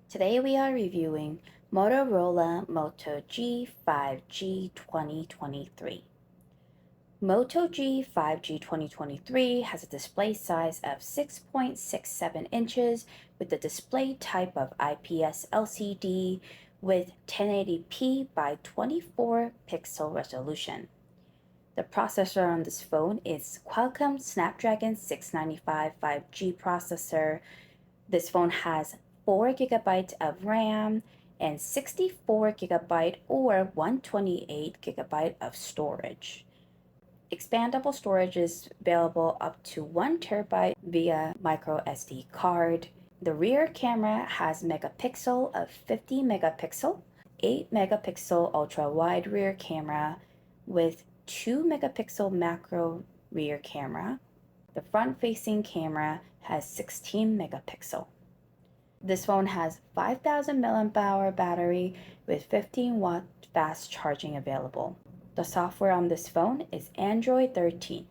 Today we are reviewing Motorola Moto G 5G 2023. Moto G 5G 2023 has a display size of 6.67 inches with the display type of IPS LCD with 1080p by 24 pixel resolution. The processor on this phone is Qualcomm Snapdragon 695 5G processor. This phone has 4 gigabytes of RAM and 64 gigabyte or 128 gigabyte of storage. Expandable storage is available up to 1 terabyte via micro SD card. The rear camera has megapixel of 50 megapixel, 8 megapixel ultra wide rear camera with 2 megapixel macro rear camera. The front facing camera has 16 megapixel. This phone has 5000 mAh battery with 15-watt fast charging available. The software on this phone is Android 13.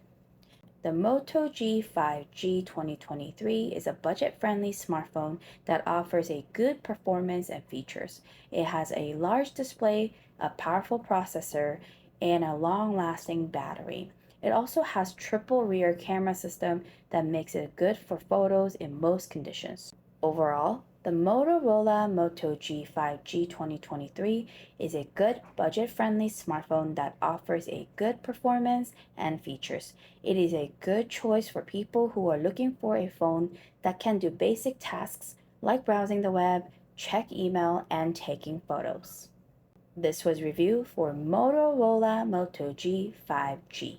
The Moto G 5G 2023 is a budget-friendly smartphone that offers a good performance and features. It has a large display, a powerful processor, and a long-lasting battery. It also has triple rear camera system that makes it good for photos in most conditions. Overall, the Motorola Moto G 5G 2023 is a good budget-friendly smartphone that offers a good performance and features. It is a good choice for people who are looking for a phone that can do basic tasks like browsing the web, check email, and taking photos. This was review for Motorola Moto G 5G.